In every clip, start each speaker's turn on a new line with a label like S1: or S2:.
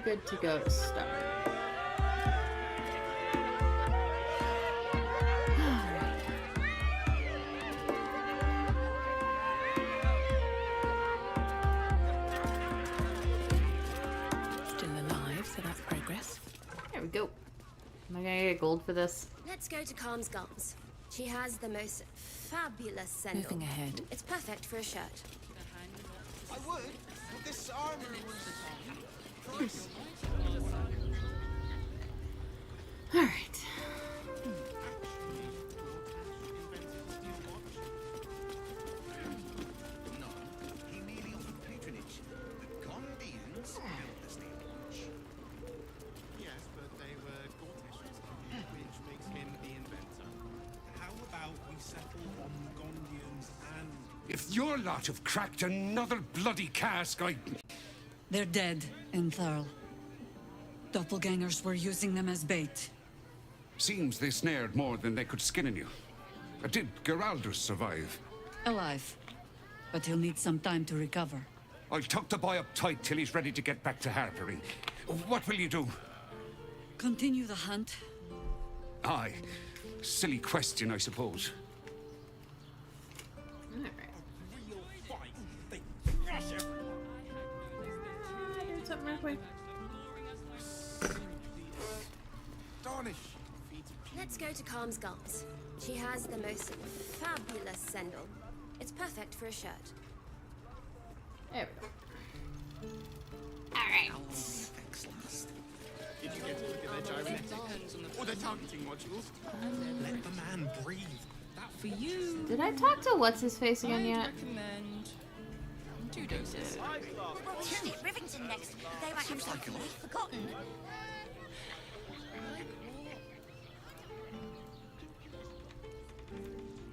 S1: good to go to start.
S2: Still alive, so that's progress.
S1: There we go. Am I gonna get gold for this?
S3: Let's go to Calm's Gums. She has the most fabulous sandal.
S2: Moving ahead.
S3: It's perfect for a shirt.
S4: I would, but this armor was...
S1: Alright.
S4: No, he merely offered patronage. The Gondians built the steel watch.
S5: Yes, but they were Gortish, which makes him the inventor. How about we settle on the Gondians and...
S6: If your lot have cracked another bloody cask,
S7: They're dead in Thurl. Doppelgangers were using them as bait.
S6: Seems they snared more than they could skin in you. Did Geraldus survive?
S7: Alive. But he'll need some time to recover.
S6: I'll tuck the boy up tight till he's ready to get back to harpering. What will you do?
S7: Continue the hunt.
S6: Aye. Silly question, I suppose.
S1: Alright.
S5: real fight, they crush everyone.
S1: Doing something real quick.
S4: Darnish.
S3: Let's go to Calm's Gums. She has the most fabulous sandal. It's perfect for a shirt.
S1: There we go. Alright.
S5: Did you get to look at their gyrometics? Or their targeting modules? Let the man breathe.
S2: That for you.
S1: Did I talk to what's his face again
S2: I'd
S1: yet?
S2: recommend 2 doses.
S8: Isn't it Rivington next? They might have something we've forgotten.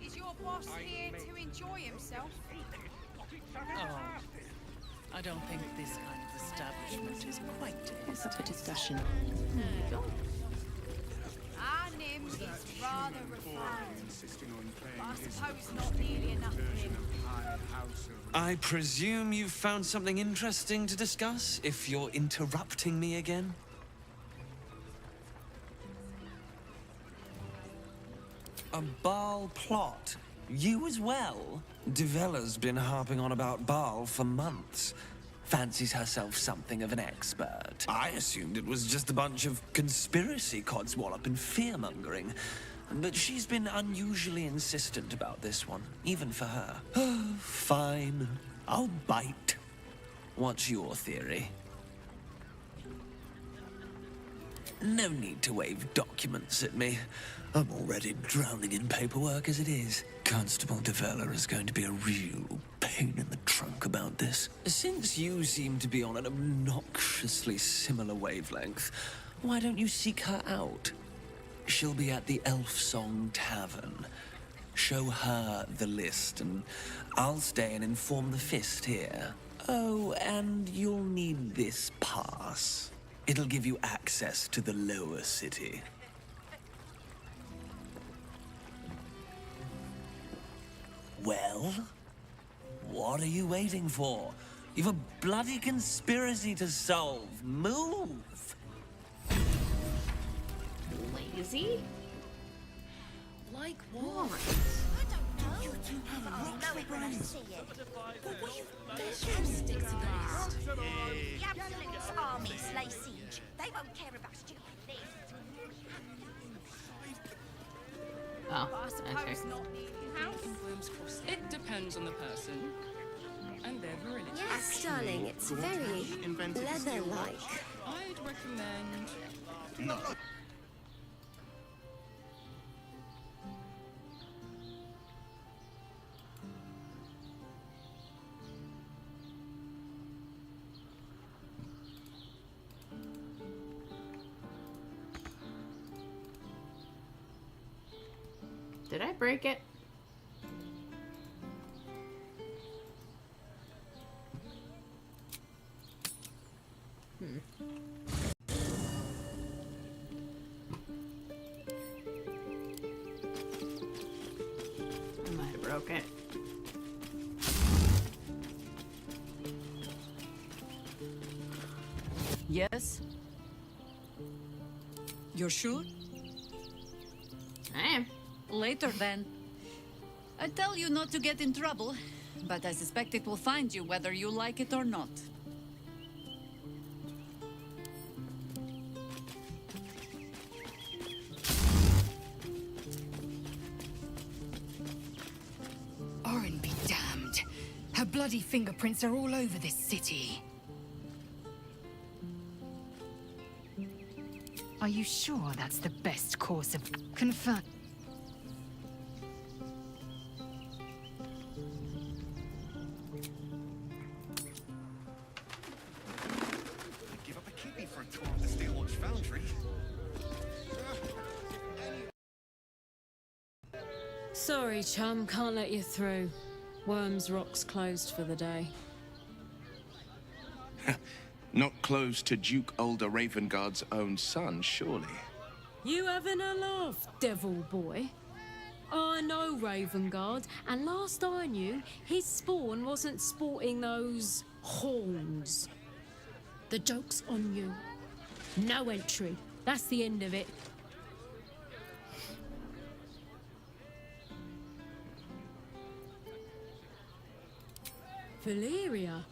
S9: Is your boss here to enjoy himself?
S2: Oh, I don't think this kind of establishment is quite to his
S10: Up for discussion.
S9: Our Nim is rather refined, but I suppose not nearly enough for him.
S11: I presume you've found something interesting to discuss, if you're interrupting me again? A Baal plot? You as well? Devella's been harping on about Baal for months. Fancies herself something of an expert. I assumed it was just a bunch of conspiracy codswallop and fear-mongering. But she's been unusually insistent about this one, even for her. Fine. I'll bite. What's your theory? No need to wave documents at me. I'm already drowning in paperwork as it is. Constable Devella is going to be a real pain in the trunk about this. Since you seem to be on an obnoxiously similar wavelength, why don't you seek her out? She'll be at the Elf Song Tavern. Show her the list, and I'll stay and inform the Fist here. Oh, and you'll need this pass. It'll give you access to the lower city. Well, what are you waiting for? You've a bloody conspiracy to solve. Move!
S1: Lazy?
S3: Like what?
S8: I don't know. But I'll know it when I see it.
S3: Stick to the list.
S8: The Absolute's armies lay siege. They won't care about stupid things.
S1: Oh,
S9: But I suppose
S1: okay.
S9: not nearly enough.
S10: It depends on the person and their virility.
S3: Yes, darling, it's very
S5: Invented the steel
S3: leather-like.
S10: I'd recommend
S4: No.
S1: Did I break it? I might have broke it.
S7: Yes? You're sure?
S1: I am.
S7: Later then. I tell you not to get in trouble, but I suspect it will find you whether you like it or not.
S9: Orin be damned. Her bloody fingerprints are all over this city. Are you sure that's the best course of confirm?
S4: I'd give up a kidney for a tour of the Steelwatch Foundry.
S12: Sorry, chum, can't let you through. Worms Rock's closed for the day.
S5: Not close to Duke Older Ravengard's own son, surely.
S12: You having a laugh, devil boy? I know Ravengard, and last I knew, his spawn wasn't sporting those horns. The joke's on you. No entry. That's the end of it. Valyria?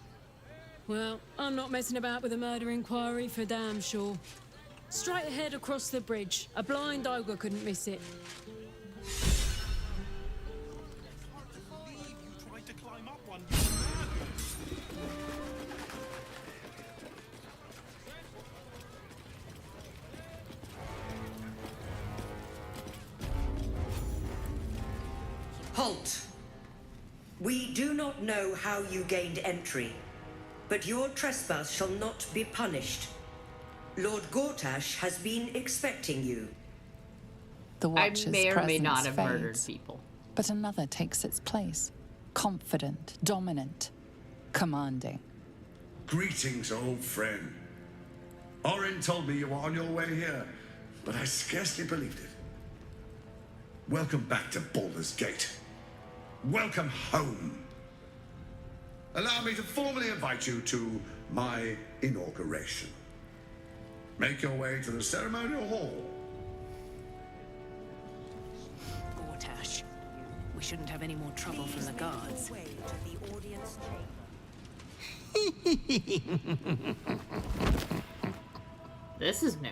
S12: Well, I'm not messing about with a murder inquiry for damn sure. Straight ahead across the bridge. A blind ogre couldn't miss it.
S5: You tried to climb up one.
S13: Halt! We do not know how you gained entry, but your trespass shall not be punished. Lord Gortash has been expecting you.
S14: The
S1: I
S14: Watcher's
S1: may or may not
S14: presence
S1: have murdered
S14: fades,
S1: people.
S14: but another takes its place. Confident, dominant, commanding.
S15: Greetings, old friend. Orin told me you were on your way here, but I scarcely believed it. Welcome back to Baldur's Gate. Welcome home. Allow me to formally invite you to my inauguration. Make your way to the ceremonial hall.
S2: Gortash, we shouldn't have any more trouble from the guards.
S1: This is new.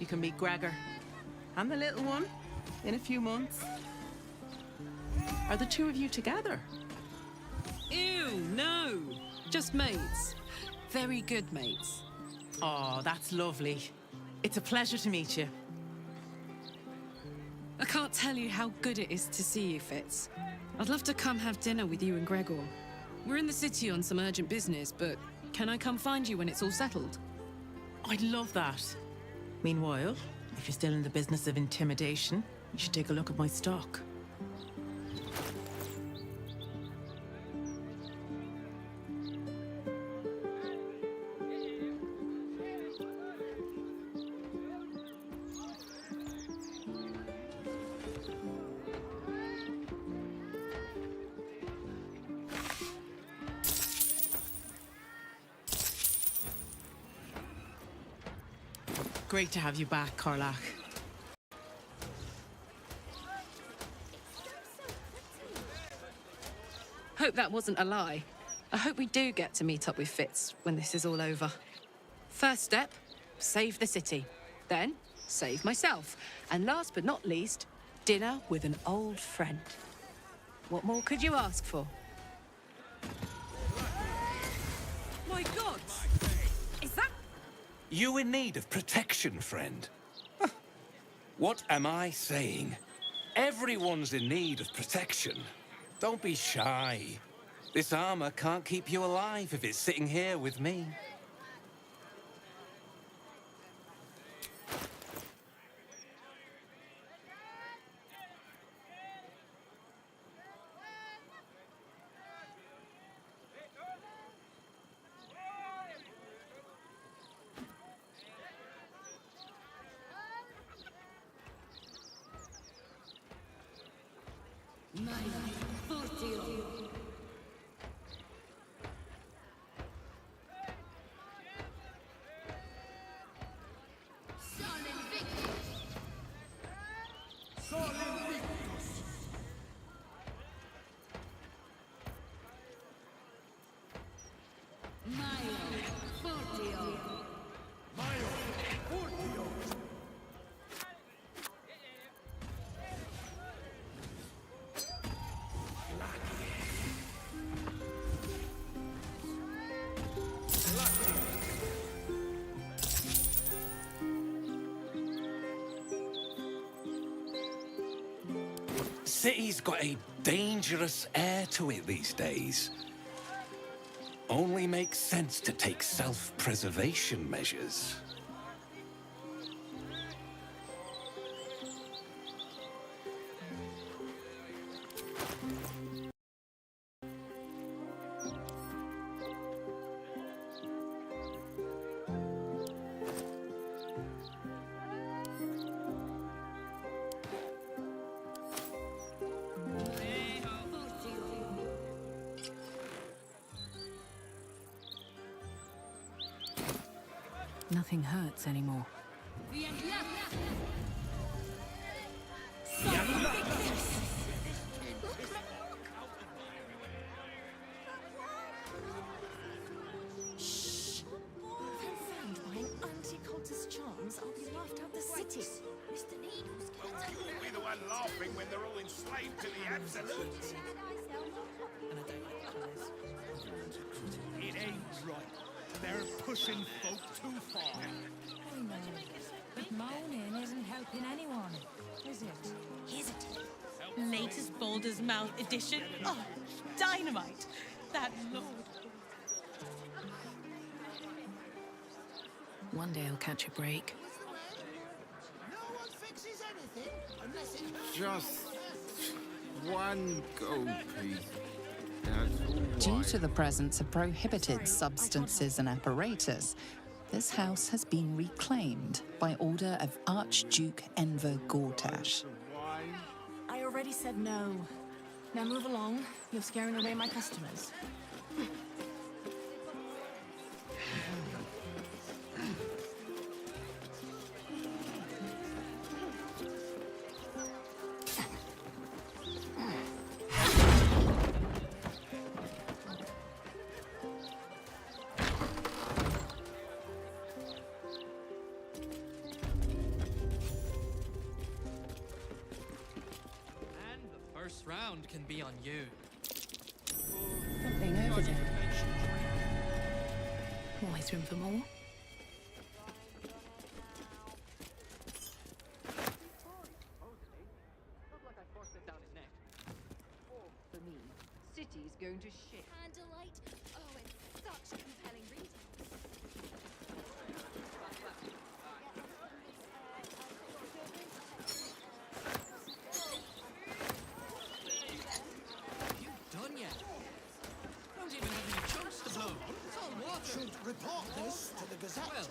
S16: can meet Gregor. And the little one, in a few months. Are the two of you together?
S2: Ew, no. Just mates. Very good mates.
S16: Oh, that's lovely. It's a pleasure to meet you.
S2: I can't tell you how good it is to see you, Fitz. I'd love to come have dinner with you and Gregor. We're in the city on some urgent business, but can I come find you when it's all settled?
S16: I'd love that. Meanwhile, if you're still in the business of intimidation, you should take a look at my stock. Great to have you back, Karlach.
S2: Hope that wasn't a lie. I hope we do get to meet up with Fitz when this is all over. First step, save the city. Then, save myself. And last but not least, dinner with an old friend. What more could you ask for? My God! Is that...
S11: You in need of protection, friend? Huh. What am I saying? Everyone's in need of protection. Don't be shy. This armor can't keep you alive if it's sitting here with me. City's got a dangerous air to it these days. Only makes sense to take self-preservation measures.
S2: Nothing hurts anymore.
S8: Shh! Found by an anti-cultist charms, I'll be laughed out the city. Mr. Needles,
S4: You'll be the one laughing when they're all enslaved to the Absolute.
S5: It ain't right. They're pushing folk too far.
S9: I know, but moaning isn't helping anyone, is it?
S8: Is it?
S16: Latest Baldur's Mouth edition. Oh, dynamite! That lord.
S2: One day I'll catch a break.
S4: No one fixes anything unless it's
S5: Just one gold piece. That's all
S14: Due
S5: right.
S14: to the presence of prohibited substances and apparatus, this house has been reclaimed by order of Archduke Enver Gortash.
S8: I already said no. Now move along. You're scaring away my customers.
S17: first round can be on you.
S2: Something over there. Always room for more.
S18: For me, city's going to shit.
S8: Candlelight. Oh, it's such compelling reading.
S17: You done yet? Don't even have any chunks to blow. It's all water.
S19: Should report this to the Gazette.
S17: Well,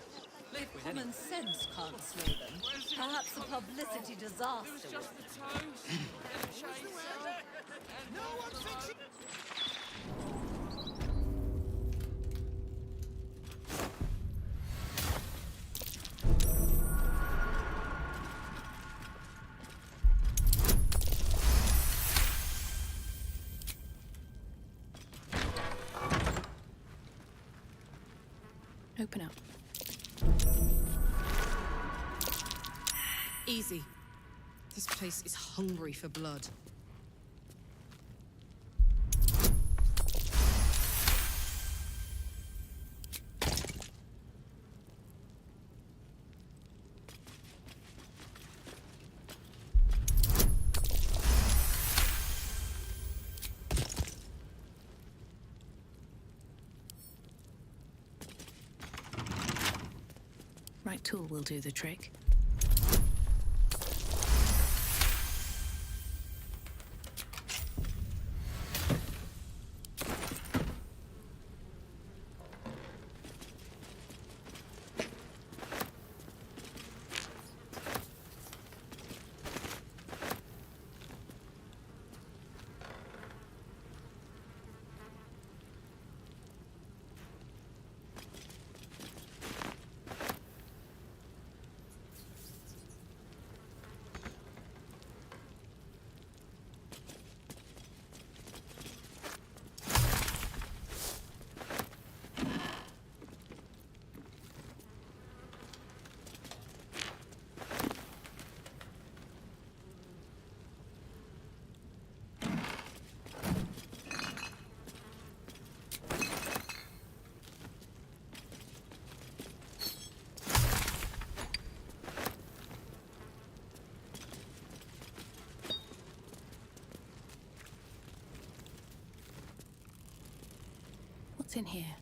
S17: liquid
S7: Common sense can't slay them. Perhaps a publicity disaster.
S19: No one fixing.
S2: Open up. Easy. This place is hungry for blood. Right tool will do the trick. What's in here?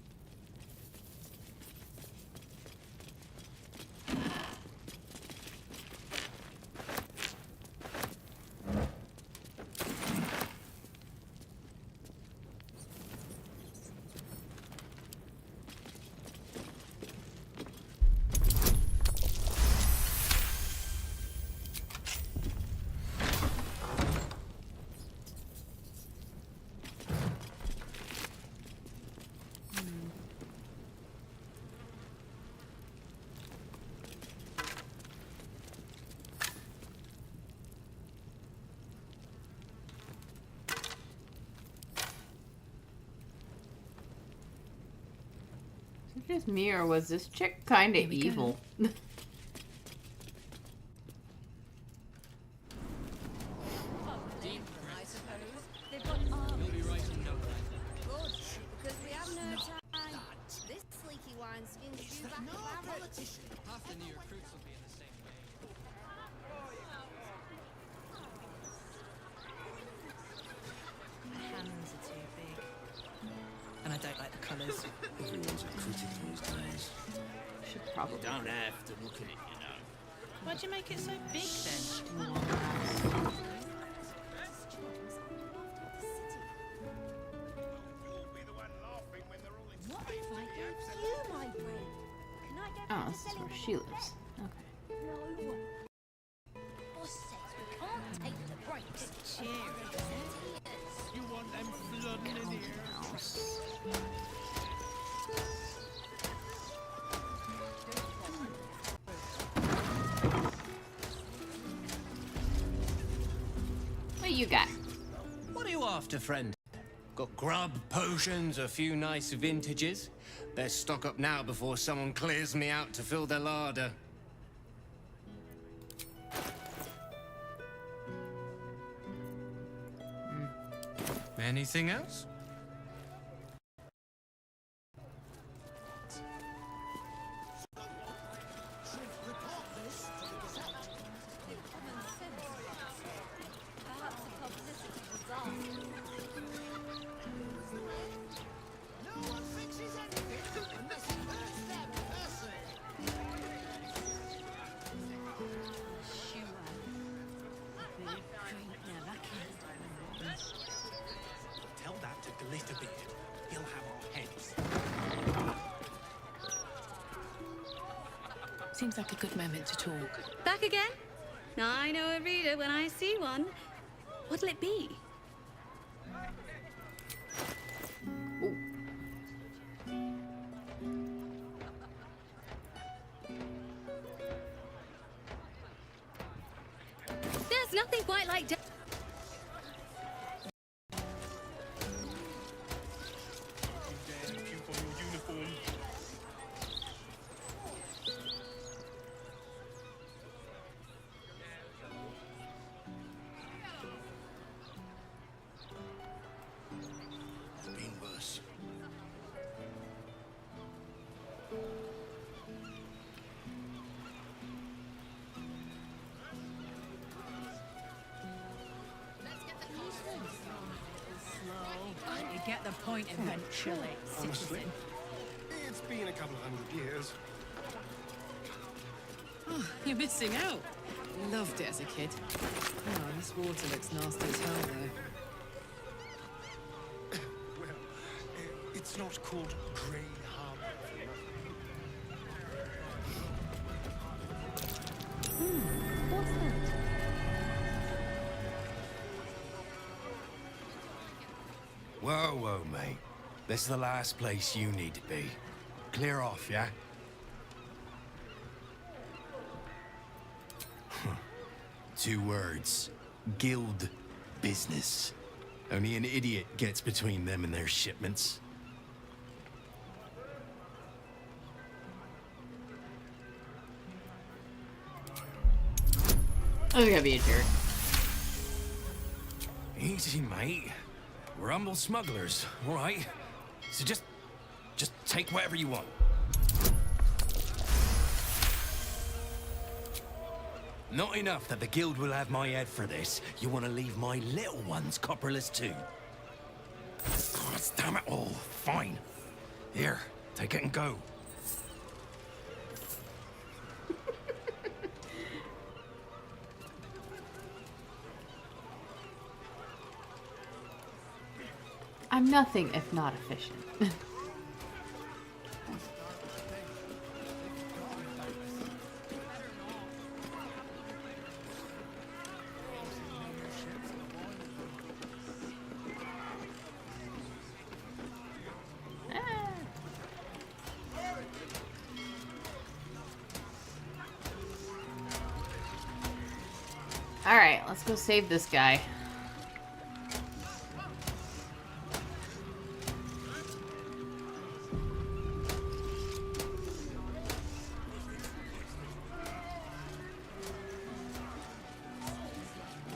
S1: Is it just me, or was this chick kind of evil?
S17: You'll be right in no time.
S3: Good, because we have no time. This sleeky wineskin's due back
S17: No
S3: to Barrett.
S17: politician. Half the new recruits will be in the same way.
S16: My hands are too big. And I don't like the colours.
S11: Everyone's a critic these days.
S1: Should probably.
S17: You don't have to look at it, you know.
S16: Why'd you make it so big then?
S8: What if I gave you my brain? Can I get
S1: Oh,
S8: back to
S1: this is
S8: selling
S1: where
S8: the
S1: she
S8: book?
S1: lives. Okay.
S8: No. Boss says we can't take the breaks.
S5: You want them flooding in here?
S1: House. What you got?
S17: What are you after, friend? Got grub, potions, a few nice vintages? Best stock up now before someone clears me out to fill their larder. Anything else?
S19: Should report this to the Gazette.
S8: Common sense. Perhaps a publicity disaster.
S19: No one fixes anything unless it hurts them personally.
S5: Tell that to Glitterbeard. He'll have our heads.
S2: Seems like a good moment to talk.
S7: Back again? I know a reader when I see one. What'll it be? There's nothing quite like...
S5: Puke on your uniform.
S15: Been worse.
S10: You get the point eventually,
S5: Honestly,
S10: citizen.
S5: it's been a couple of 100 years.
S2: Oh, you're missing out. Loved it as a kid. Oh, this water looks nasty as hell, though.
S5: Well, it's not called Grey Harbour for nothing.
S8: What's that?
S17: Whoa, whoa, mate. This is the last place you need to be. Clear off, yeah? 2 words. Guild business. Only an idiot gets between them and their shipments.
S1: I'm gonna be a jerk.
S17: Easy, mate. We're humble smugglers, all right? So just take whatever you want. Not enough that the guild will have my head for this. You want to leave my little ones copperless too? God damn it all. Fine. Here, take it and go.
S1: I'm nothing if not efficient. Alright, let's go save this guy.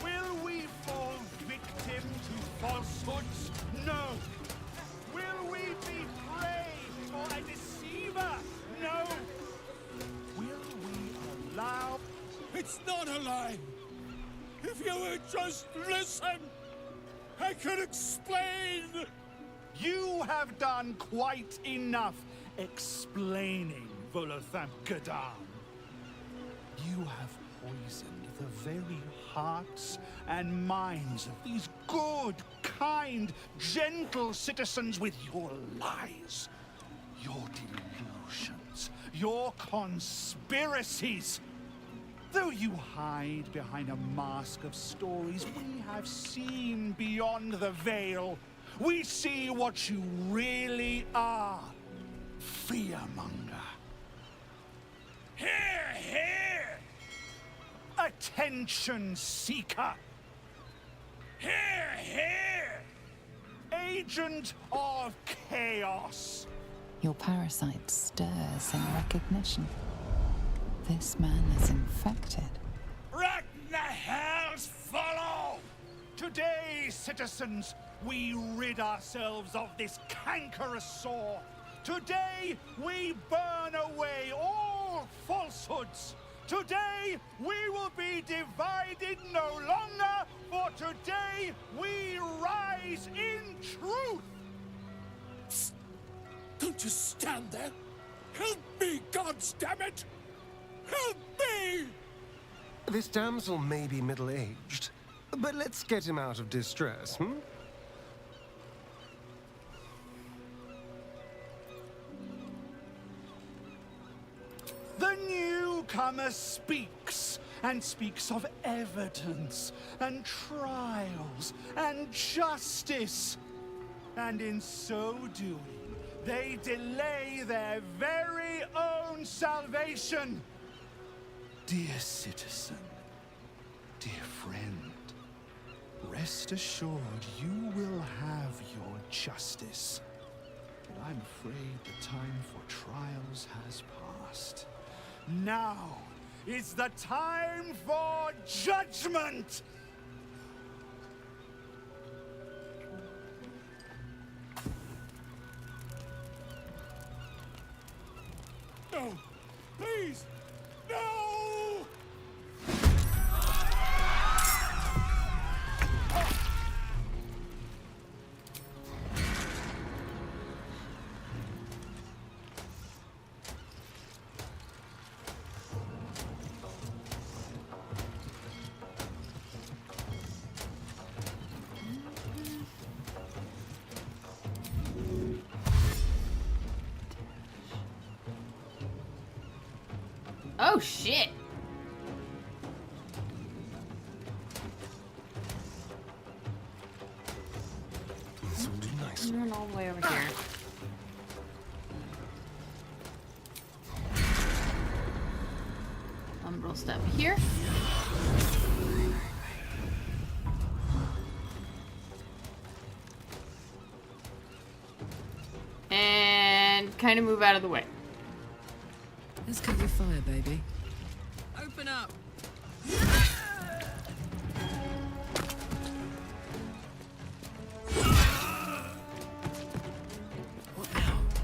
S5: Will we fall victim to falsehoods? No. Will we be prey for a deceiver? No. Will we allow...
S19: It's not a lie. If you would just listen, I could explain.
S5: You have done quite enough explaining, Volothamp Gadam. You have poisoned the very hearts and minds of these good, kind, gentle citizens with your lies, your delusions, your conspiracies. Though you hide behind a mask of stories, we have seen beyond the veil. We see what you really are. Fearmonger. Here, here! Attention seeker. Here, here! Agent of chaos.
S14: Your parasite stirs in recognition. This man is infected.
S19: Let the hells follow!
S5: Today, citizens, we rid ourselves of this cankerous sore. Today, we burn away all falsehoods. Today, we will be divided no longer, for today, we rise in truth.
S19: Don't just stand there. Help me, goddammit! Help me!
S20: This damsel may be middle-aged, but let's get him out of distress, hmm?
S5: The newcomer speaks, and speaks of evidence, and trials, and justice. And in so doing, they delay their very own salvation. Dear citizen, dear friend, rest assured you will have your justice. But I'm afraid the time for trials has passed. Now is the time for judgment!
S19: No! Please! No!
S1: Oh shit!
S20: This will do nicely.
S1: Run all the way over here. Umbral step here. And kind of move out of the way.
S2: Let's cover fire, baby. Open up.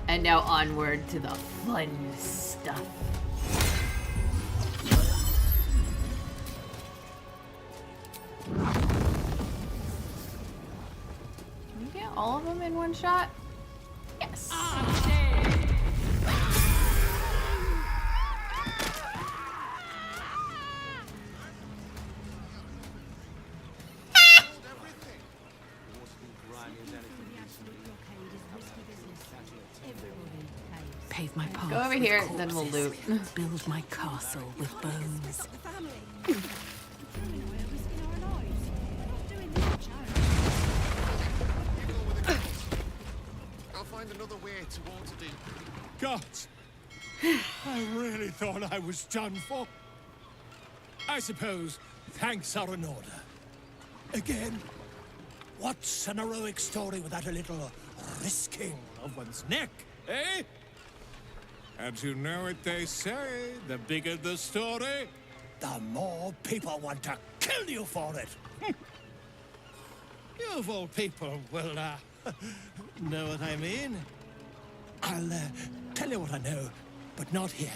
S1: And now onward to the fun stuff. Can we get all of them in one shot? Yes.
S2: Pave my path.
S1: Go over
S2: with
S1: here,
S2: corpses.
S1: then we'll loot.
S2: Build my castle with bones.
S4: I'll find another way towards the...
S19: Gods! I really thought I was done for. I suppose thanks are in order. Again, what's an heroic story without a little risking of one's neck, eh? And you know what they say, the bigger the story, the more people want to kill you for it. You of all people will, know what I mean? I'll, tell you what I know, but not here.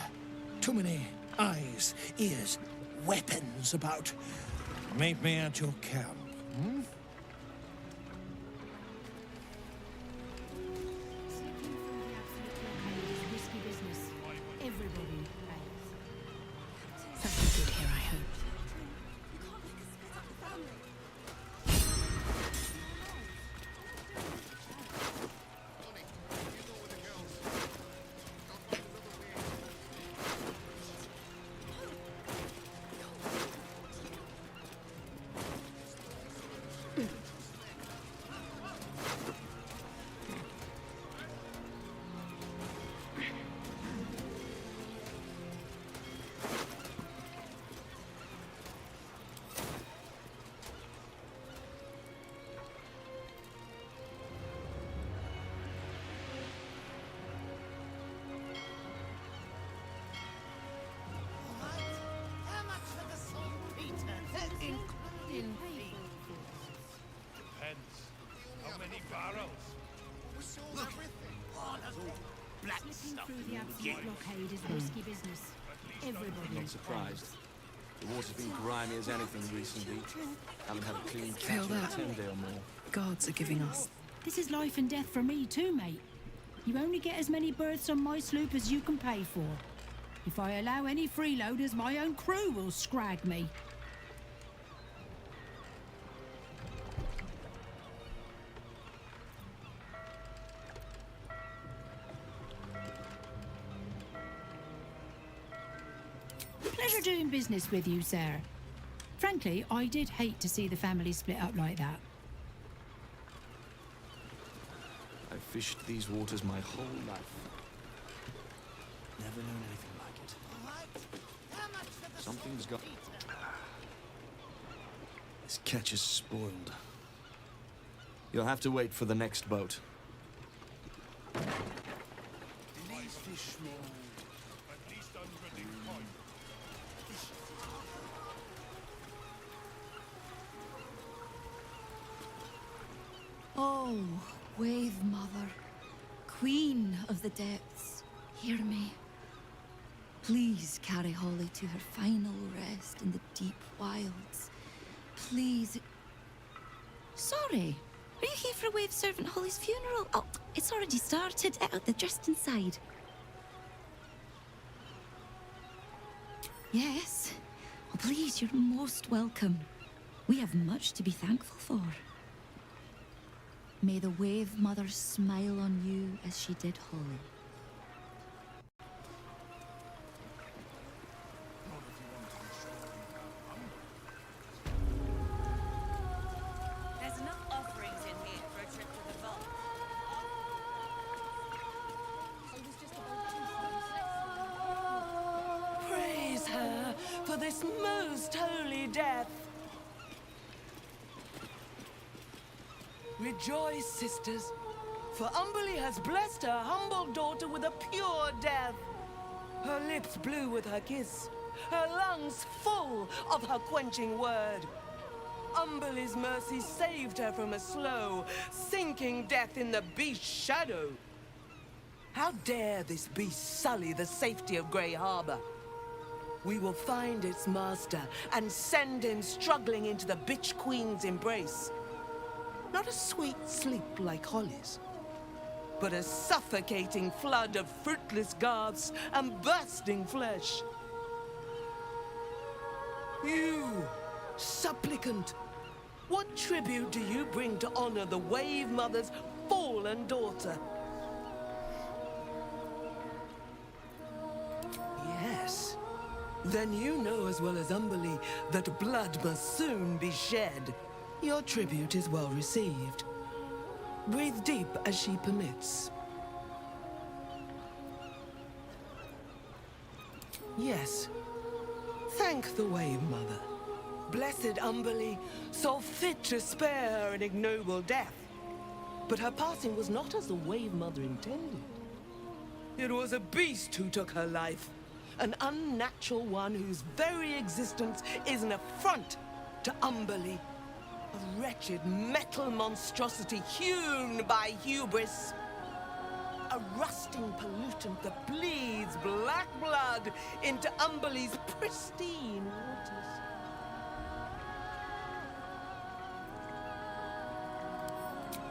S19: Too many eyes, ears, weapons about. Meet me at your camp, hmm?
S2: Something good here, I hope.
S4: many barrels? We saw everything. Oh, that's all black stuff.
S21: Through the absolute blockade is risky business. Everybody.
S22: Not surprised. The water's been grimy as anything recently. Haven't had a clean
S12: Feel
S22: catch in a
S12: that?
S22: 10-day or more.
S12: Gods are giving us.
S21: This is life and death for me too, mate. You only get as many berths on my sloop as you can pay for. If I allow any freeloaders, my own crew will scrag me. Pleasure doing business with you, sir. Frankly, I did hate to see the family split up like that.
S22: I've fished these waters my whole life. Never known anything like it. Something's got... This catch is spoiled. You'll have to wait for the next boat.
S4: These fish small. At least under the point.
S23: Oh, Wave Mother, Queen of the Depths, hear me. Please carry Holly to her final rest in the deep wilds. Please. Sorry, are you here for Wave Servant Holly's funeral? Oh, it's already started. They're just inside. Yes. Oh, please, you're most welcome. We have much to be thankful for. May the Wave Mother smile on you as she did Holly.
S9: There's enough offerings in here for a trip to the vault.
S10: Praise her for this most holy death. Rejoice, sisters, for Umberly has blessed her humble daughter with a pure death. Her lips blue with her kiss, her lungs full of her quenching word. Umberly's mercy saved her from a slow, sinking death in the beast's shadow. How dare this beast sully the safety of Grey Harbor? We will find its master and send him struggling into the bitch queen's embrace. Not a sweet sleep like Holly's, but a suffocating flood of fruitless garbs and bursting flesh. You, supplicant, what tribute do you bring to honor the Wave Mother's fallen daughter? Yes. Then you know as well as Umberly that blood must soon be shed. Your tribute is well received. Breathe deep as she permits. Yes. Thank the Wave Mother. Blessed Umberly saw fit to spare her an ignoble death. But her passing was not as the Wave Mother intended. It was a beast who took her life. An unnatural one whose very existence is an affront to Umberly. A wretched metal monstrosity hewn by hubris. A rusting pollutant that bleeds black blood into Umberly's pristine waters.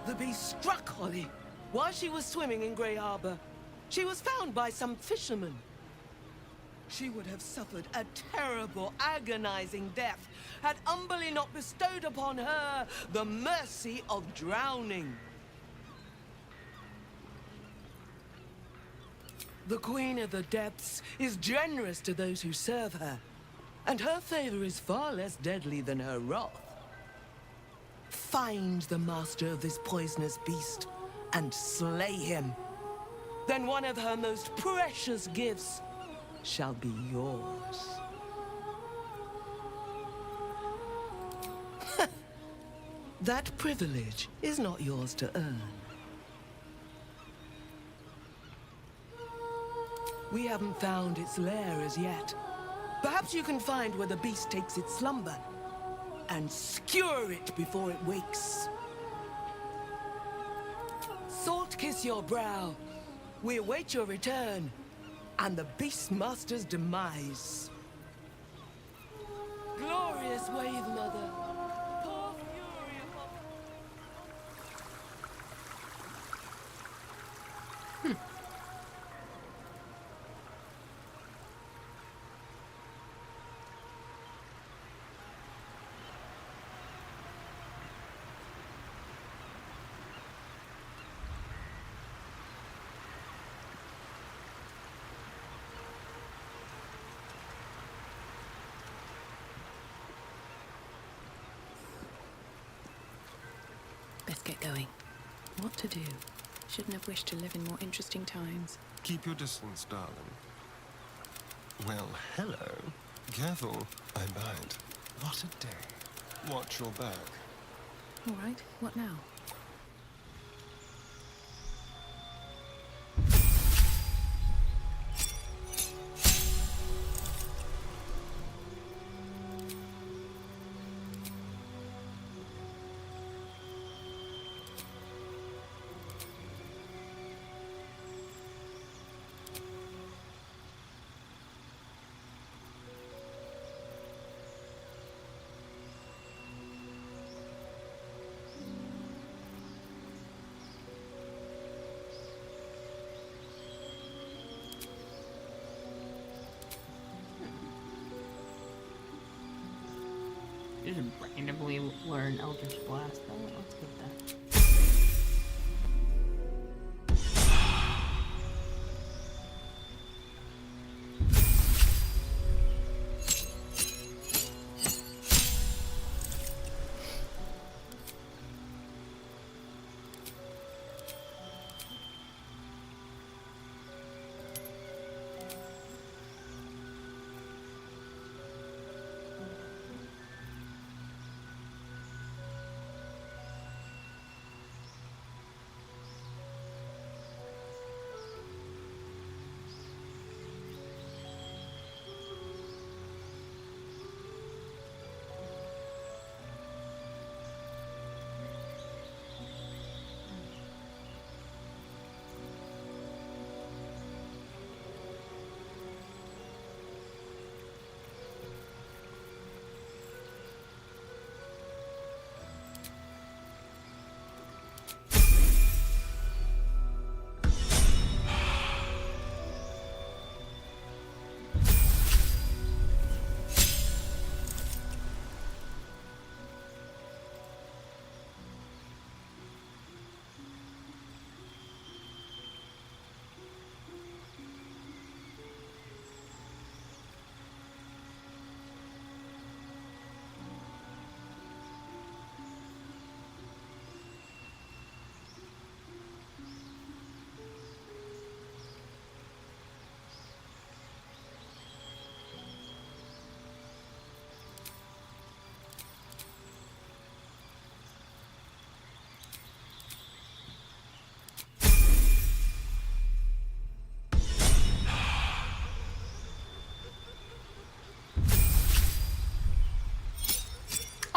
S10: The beast struck Holly while she was swimming in Grey Harbor. She was found by some fishermen. She would have suffered a terrible, agonizing death had Umberly not bestowed upon her the mercy of drowning. The Queen of the Depths is generous to those who serve her, and her favor is far less deadly than her wrath. Find the master of this poisonous beast and slay him. Then one of her most precious gifts shall be yours. That privilege is not yours to earn. We haven't found its lair as yet. Perhaps you can find where the beast takes its slumber and skewer it before it wakes. kiss your brow. We await your return and the Beastmaster's demise. Glorious Wave Mother. Pour fury upon...
S2: Let's get going. What to do? Shouldn't have wished to live in more interesting times.
S20: Keep your distance, darling. Well, hello. Careful, I bite. What a day. Watch your back.
S2: All right, what now?
S1: Just randomly learn Eldritch Blast. Oh, let's get that.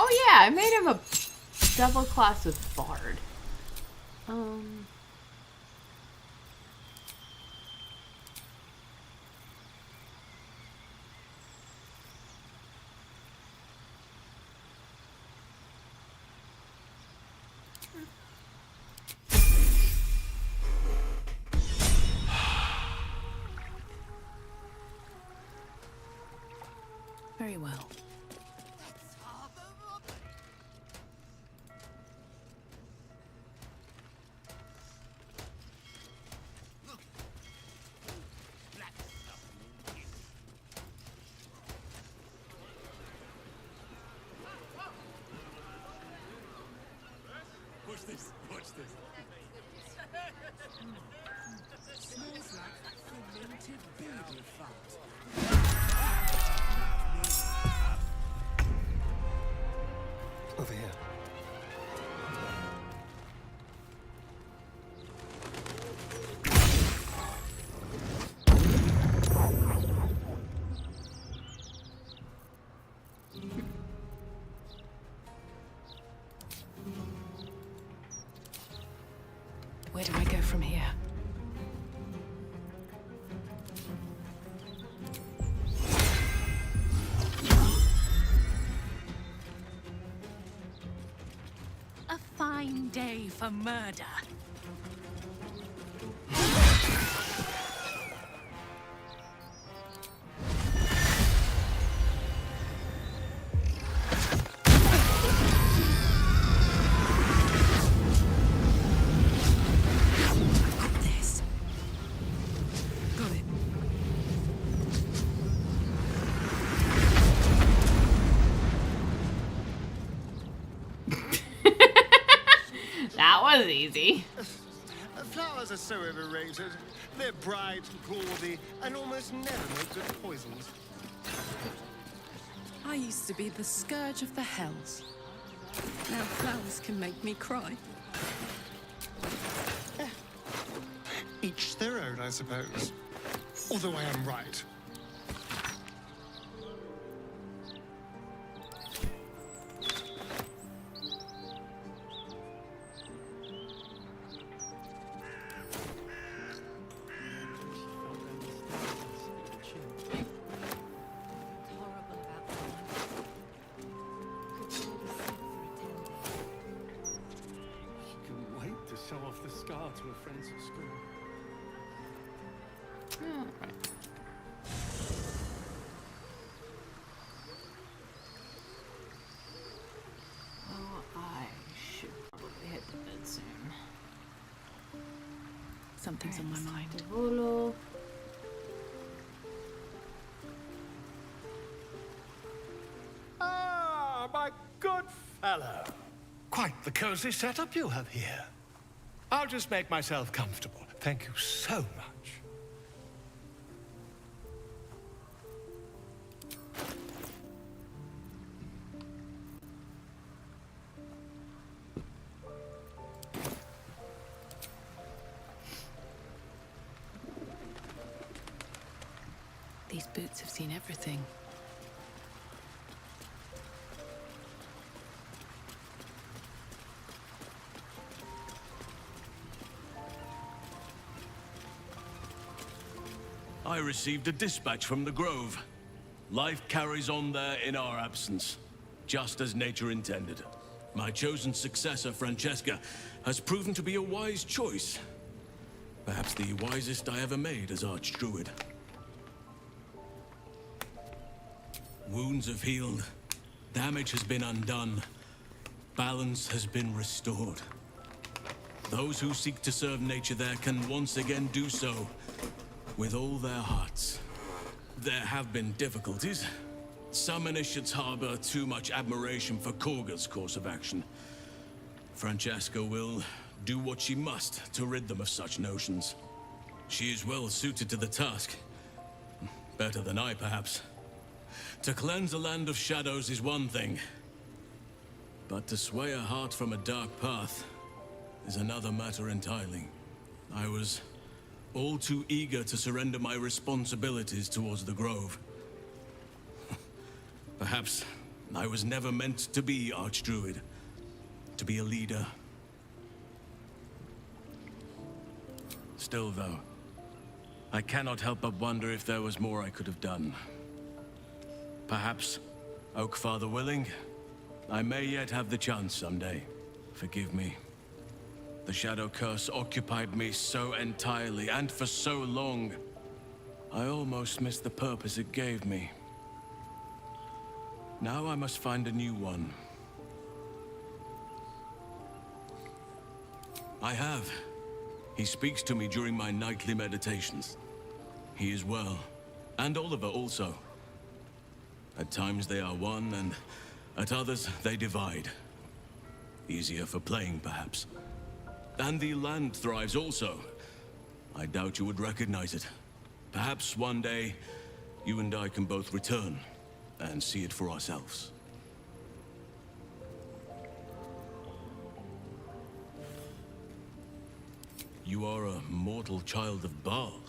S1: Oh yeah, I made him a double class with Bard.
S2: Very well.
S19: Watch this, watch this. Smells like fermented baby fat.
S20: Over here.
S2: Where do I go from here?
S6: A fine day for murder.
S1: That was easy.
S20: Flowers are so overrated. They're bright, gaudy, and almost never make good poisons.
S2: I used to be the scourge of the hells. Now flowers can make me cry.
S20: Each their own, I suppose. Although I am right.
S19: Show off the scar to her friends at school.
S1: Alright. Oh, I should probably head to bed soon.
S2: Something's on my mind.
S1: Volo.
S19: Ah, my good fellow. Quite the cozy setup you have here. I'll just make myself comfortable. Thank you so much.
S2: These boots have seen everything.
S13: I received a dispatch from the Grove. Life carries on there in our absence, just as nature intended. My chosen successor, Francesca, has proven to be a wise choice. Perhaps the wisest I ever made as Archdruid. Wounds have healed. Damage has been undone. Balance has been restored. Those who seek to serve nature there can once again do so with all their hearts. There have been difficulties. Some initiates harbor too much admiration for Korga's course of action. Francesca will do what she must to rid them of such notions. She is well suited to the task. Better than I, perhaps. To cleanse a land of shadows is one thing, but to sway a heart from a dark path is another matter entirely. I was all too eager to surrender my responsibilities towards the Grove. Perhaps I was never meant to be Archdruid, to be a leader. Still, though, I cannot help but wonder if there was more I could have done. Perhaps, Oakfather willing, I may yet have the chance someday. Forgive me. The Shadow Curse occupied me so entirely, and for so long, I almost missed the purpose it gave me. Now I must find a new one. I have. He speaks to me during my nightly meditations. He is well, and Oliver also. At times they are one, and at others they divide. Easier for playing, perhaps. And the land thrives also. I doubt you would recognize it. Perhaps one day, you and I can both return and see it for ourselves. You are a mortal child of Baal.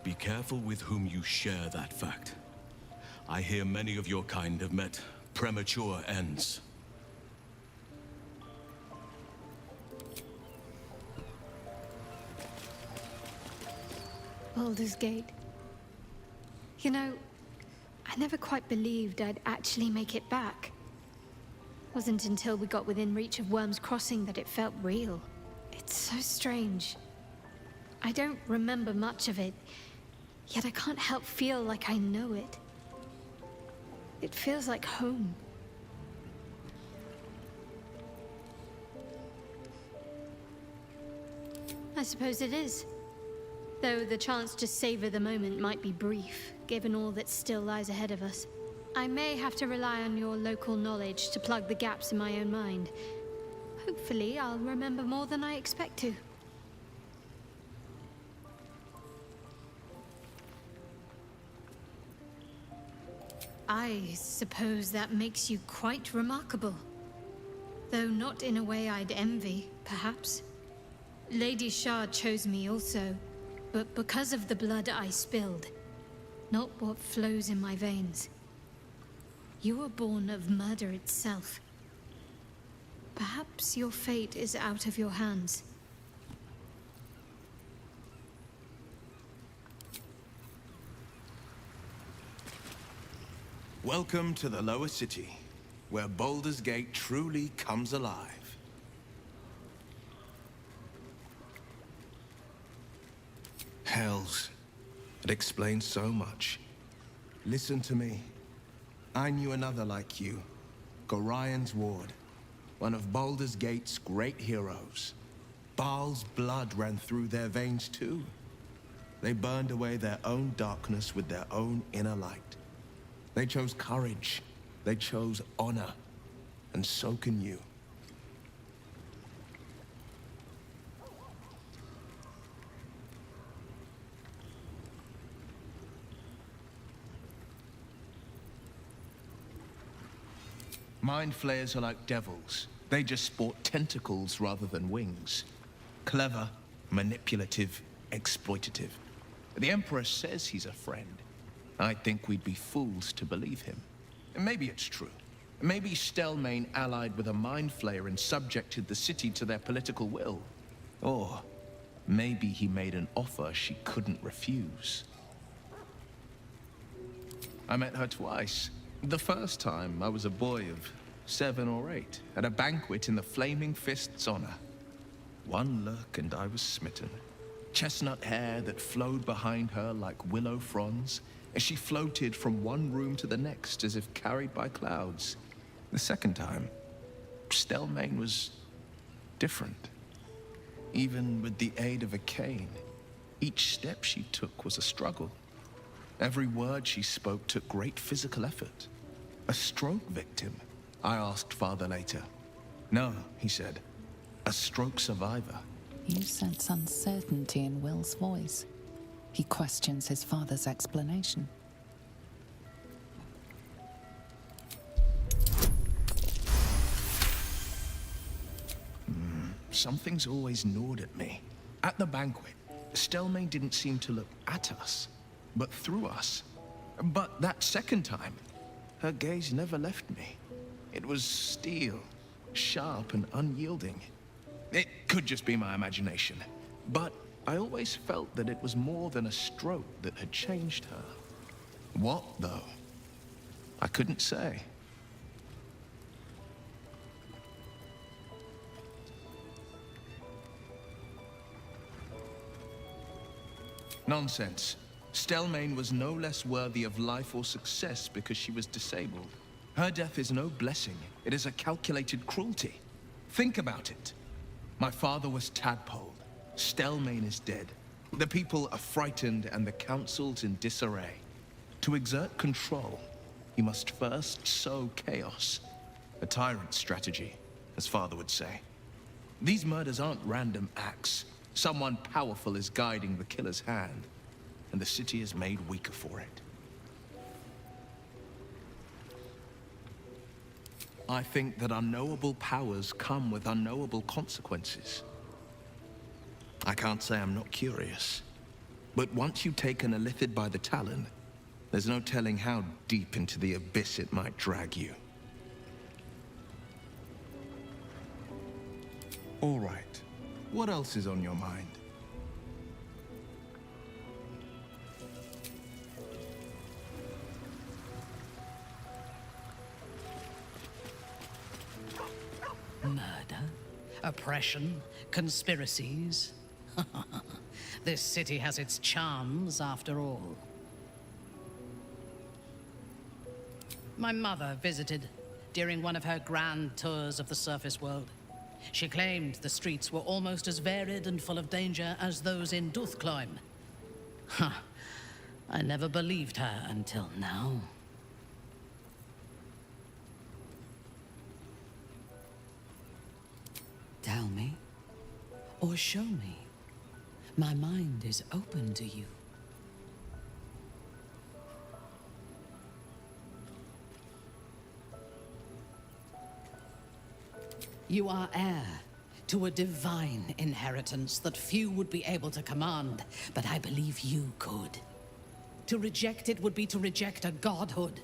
S13: Be careful with whom you share that fact. I hear many of your kind have met premature ends.
S3: Baldur's Gate. You know, I never quite believed I'd actually make it back. Wasn't until we got within reach of Worm's Crossing that it felt real. It's so strange. I don't remember much of it, yet I can't help feel like I know it. It feels like home. I suppose it is. Though the chance to savor the moment might be brief, given all that still lies ahead of us. I may have to rely on your local knowledge to plug the gaps in my own mind. Hopefully, I'll remember more than I expect to. I suppose that makes you quite remarkable. Though not in a way I'd envy, perhaps. Lady Shard chose me also, but because of the blood I spilled, not what flows in my veins. You were born of murder itself. Perhaps your fate is out of your hands.
S11: Welcome to the lower city, where Baldur's Gate truly comes alive. Hells. It explains so much. Listen to me. I knew another like you, Gorion's ward, one of Baldur's Gate's great heroes. Baal's blood ran through their veins too. They burned away their own darkness with their own inner light. They chose courage. They chose honor. And so can you. Mind flayers are like devils. They just sport tentacles rather than wings. Clever, manipulative, exploitative. The Emperor says he's a friend. I think we'd be fools to believe him. And maybe it's true. Maybe Stelmane allied with a mind flayer and subjected the city to their political will. Or maybe he made an offer she couldn't refuse. I met her twice. The first time, I was a boy of 7 or 8, at a banquet in the Flaming Fist's honor. One look and I was smitten. Chestnut hair that flowed behind her like willow fronds, as she floated from one room to the next as if carried by clouds. The second time, Stelmane was different. Even with the aid of a cane, each step she took was a struggle. Every word she spoke took great physical effort. A stroke victim? I asked Father later. No, he said. A stroke survivor.
S14: You sense uncertainty in Will's voice. He questions his father's explanation.
S11: Something's always gnawed at me. At the banquet, Stelmane didn't seem to look at us, but through us. But that second time, her gaze never left me. It was steel, sharp and unyielding. It could just be my imagination, but I always felt that it was more than a stroke that had changed her. What, though? I couldn't say. Nonsense. Stelmane was no less worthy of life or success because she was disabled. Her death is no blessing. It is a calculated cruelty. Think about it. My father was tadpoled. Stelmane is dead. The people are frightened and the council's in disarray. To exert control, you must first sow chaos. A tyrant's strategy, as father would say. These murders aren't random acts. Someone powerful is guiding the killer's hand, and the city is made weaker for it. I think that unknowable powers come with unknowable consequences. I can't say I'm not curious, but once you've taken a lithid by the talon, there's no telling how deep into the abyss it might drag you. All right. What else is on your mind?
S7: Oppression, conspiracies. This city has its charms, after all. My mother visited during one of her grand tours of the surface world. She claimed the streets were almost as varied and full of danger as those in Duthkleim. Huh. I never believed her until now. Tell me, or show me. My mind is open to you. You are heir to a divine inheritance that few would be able to command, but I believe you could. To reject it would be to reject a godhood.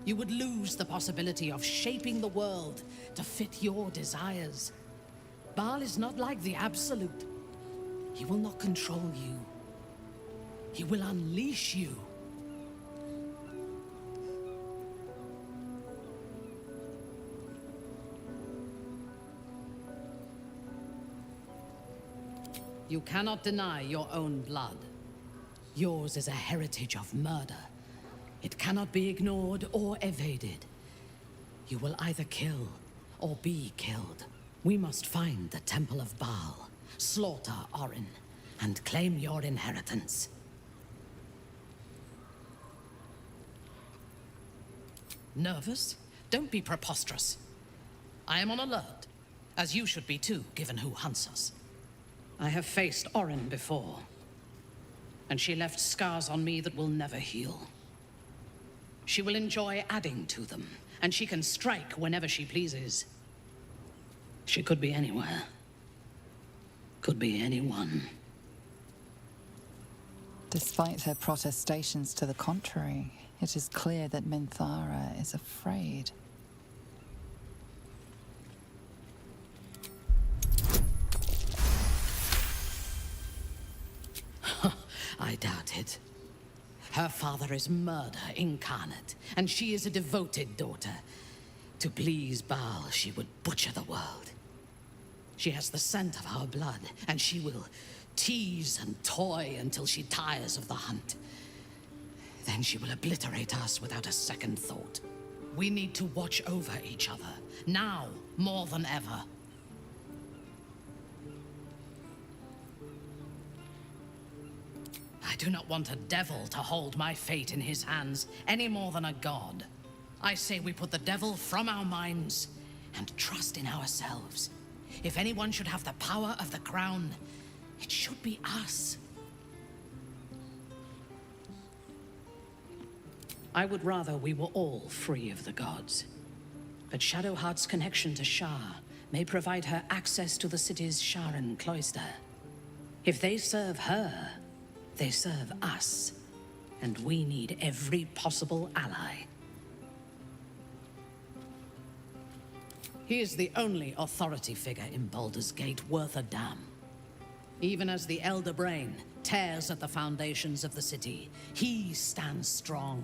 S7: You would lose the possibility of shaping the world to fit your desires. Baal is not like the Absolute. He will not control you. He will unleash you. You cannot deny your own blood. Yours is a heritage of murder. It cannot be ignored or evaded. You will either kill or be killed. We must find the Temple of Baal, slaughter Orin, and claim your inheritance. Nervous? Don't be preposterous. I am on alert, as you should be too, given who hunts us. I have faced Orin before, and she left scars on me that will never heal. She will enjoy adding to them, and she can strike whenever she pleases. She could be anywhere. Could be anyone.
S14: Despite her protestations to the contrary, it is clear that Minthara is afraid.
S7: I doubt it. Her father is murder incarnate, and she is a devoted daughter. To please Baal, she would butcher the world. She has the scent of our blood, and she will tease and toy until she tires of the hunt. Then she will obliterate us without a second thought. We need to watch over each other, now more than ever. I do not want a devil to hold my fate in his hands any more than a god. I say we put the devil from our minds and trust in ourselves. If anyone should have the power of the crown, it should be us. I would rather we were all free of the gods. But Shadowheart's connection to Shah may provide her access to the city's Sharan cloister. If they serve her, they serve us. And we need every possible ally. He is the only authority figure in Baldur's Gate worth a damn. Even as the Elder Brain tears at the foundations of the city, he stands strong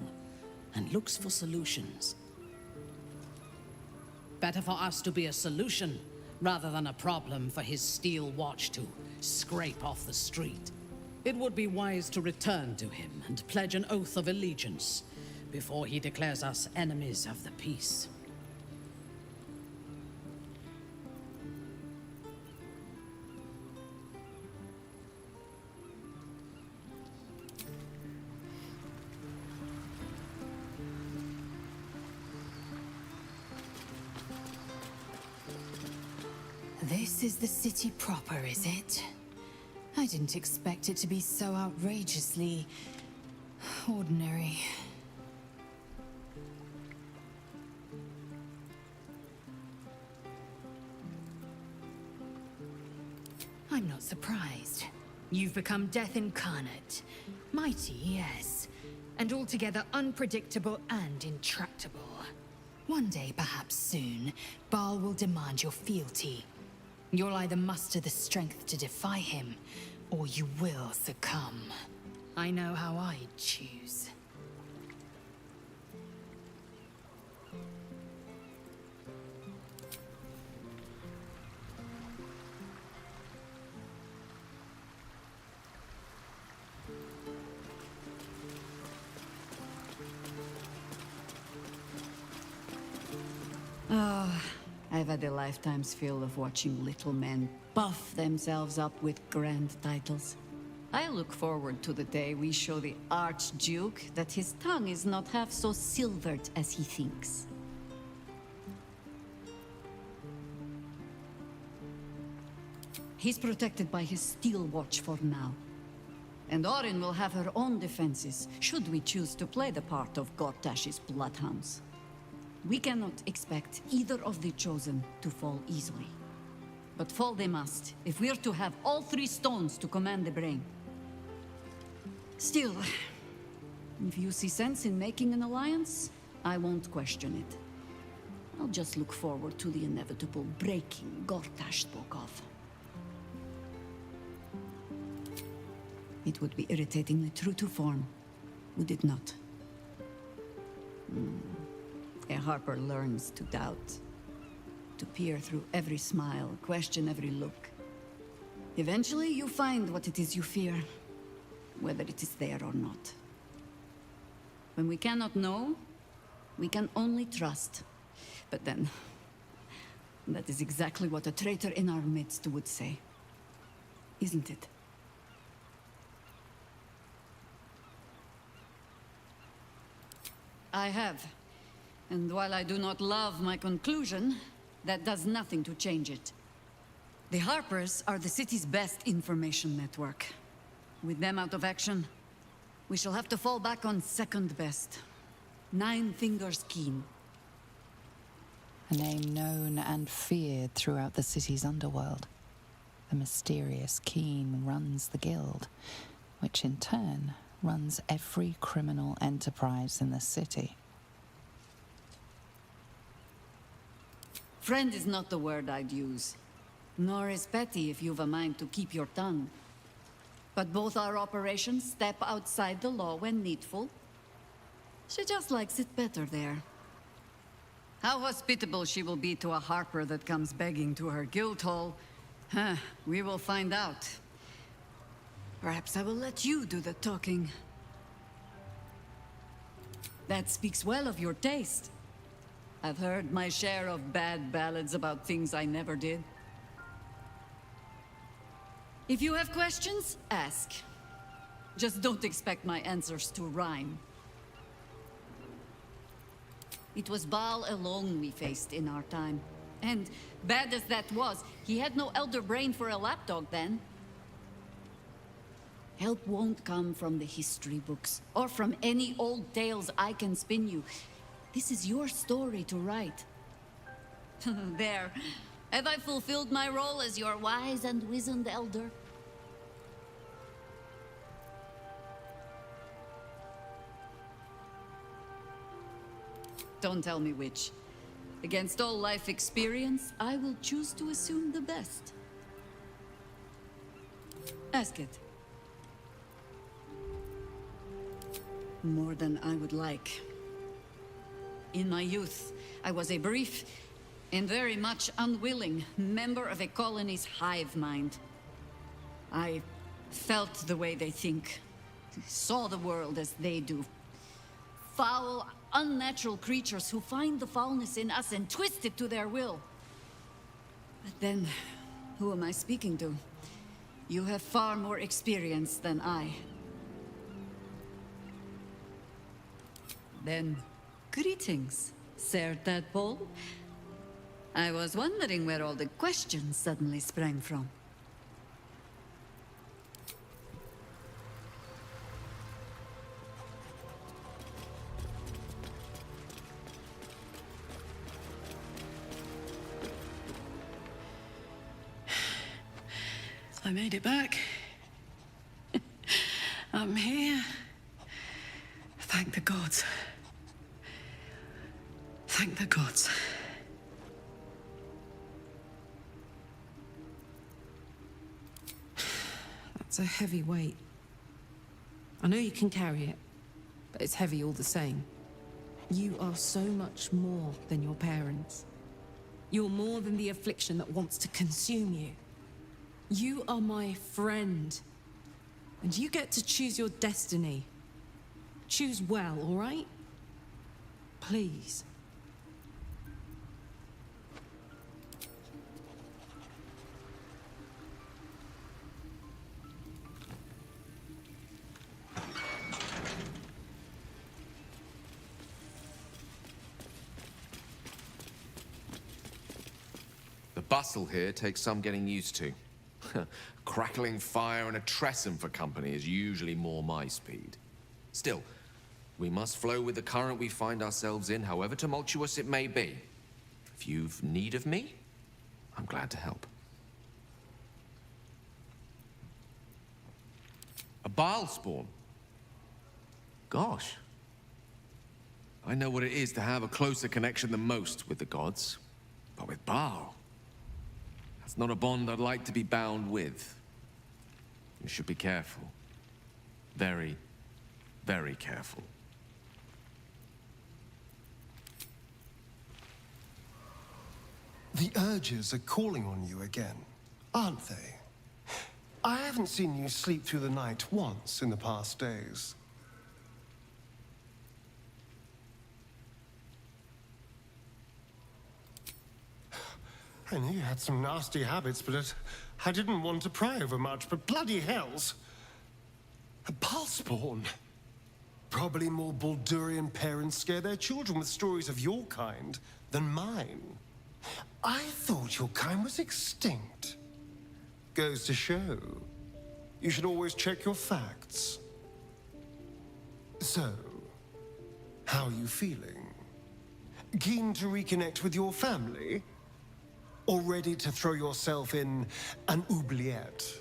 S7: and looks for solutions. Better for us to be a solution rather than a problem for his steel watch to scrape off the street. It would be wise to return to him and pledge an oath of allegiance before he declares us enemies of the peace.
S16: This is the city proper, is it? I didn't expect it to be so outrageously ordinary. I'm not surprised. You've become death incarnate. Mighty, yes. And altogether unpredictable and intractable. One day, perhaps soon, Baal will demand your fealty. You'll either muster the strength to defy him, or you will succumb. I know how I'd choose.
S8: I've had a lifetime's fill of watching little men buff themselves up with grand titles. I look forward to the day we show the Archduke that his tongue is not half so silvered as he thinks. He's protected by his steel watch for now. And Orin will have her own defenses, should we choose to play the part of Gortash's bloodhounds. We cannot expect either of the Chosen to fall easily. But fall they must, if we're to have all three stones to command the brain. Still, if you see sense in making an alliance, I won't question it. I'll just look forward to the inevitable breaking Gortash spoke of. It would be irritatingly true to form, would it not? A Harper learns to doubt, to peer through every smile, question every look. Eventually, you find what it is you fear, whether it is there or not. When we cannot know, we can only trust. But then, that is exactly what a traitor in our midst would say, isn't it? I have. And while I do not love my conclusion, that does nothing to change it. The Harpers are the city's best information network. With them out of action, we shall have to fall back on second best. 9 Fingers Keen.
S14: A name known and feared throughout the city's underworld. The mysterious Keen runs the guild, which in turn runs every criminal enterprise in the city.
S8: Friend is not the word I'd use. Nor is petty if you've a mind to keep your tongue. But both our operations step outside the law when needful. She just likes it better there. How hospitable she will be to a Harper that comes begging to her guild hall, we will find out. Perhaps I will let you do the talking. That speaks well of your taste. I've heard my share of bad ballads about things I never did. If you have questions, ask. Just don't expect my answers to rhyme. It was Baal alone we faced in our time. And, bad as that was, he had no elder brain for a lapdog then. Help won't come from the history books, or from any old tales I can spin you. This is your story to write. There. Have I fulfilled my role as your wise and wizened elder? Don't tell me which. Against all life experience, I will choose to assume the best. Ask it. More than I would like. In my youth, I was a brief and very much unwilling member of a colony's hive mind. I felt the way they think, saw the world as they do. Foul, unnatural creatures who find the foulness in us and twist it to their will. But then, who am I speaking to? You have far more experience than I. Then, greetings, Sir Tadpole. I was wondering where all the questions suddenly sprang from.
S2: I made it back. I'm here. Thank the gods. Thank the gods. That's a heavy weight. I know you can carry it, but it's heavy all the same. You are so much more than your parents. You're more than the affliction that wants to consume you. You are my friend. And you get to choose your destiny. Choose well, all right? Please.
S15: The bustle here takes some getting used to. Crackling fire and a tresson for company is usually more my speed. Still, we must flow with the current we find ourselves in, however tumultuous it may be. If you've need of me, I'm glad to help. A Baal spawn? Gosh. I know what it is to have a closer connection than most with the gods. But with Baal, that's not a bond I'd like to be bound with. You should be careful. Very, very careful.
S20: The urges are calling on you again, aren't they? I haven't seen you sleep through the night once in the past days. I knew you had some nasty habits, but I didn't want to pry over much, but bloody hells! A Baalspawn! Probably more Baldurian parents scare their children with stories of your kind than mine. I thought your kind was extinct. Goes to show, you should always check your facts. So, how are you feeling? Keen to reconnect with your family? Or ready to throw yourself in an oubliette?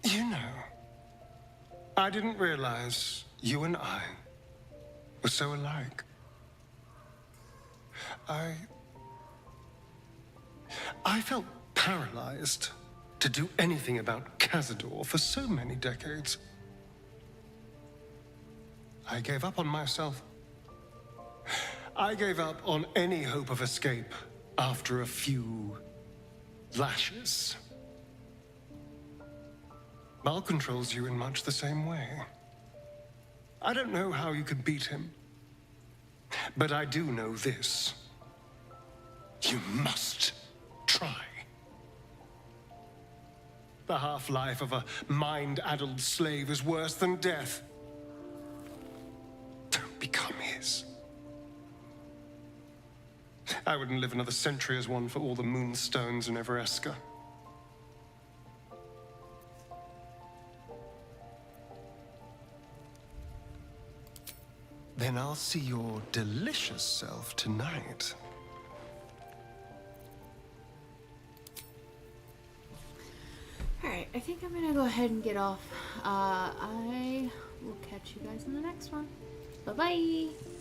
S20: You know, I didn't realize you and I were so alike. I felt paralyzed to do anything about Cazador for so many decades. I gave up on myself. I gave up on any hope of escape after a few lashes. Baal controls you in much the same way. I don't know how you could beat him, but I do know this. You must try. The half-life of a mind-addled slave is worse than death. Don't become his. I wouldn't live another century as one for all the moonstones in Evereska. Then I'll see your delicious self tonight.
S1: Alright, I think I'm gonna go ahead and get off. I will catch you guys in the next one. Bye-bye!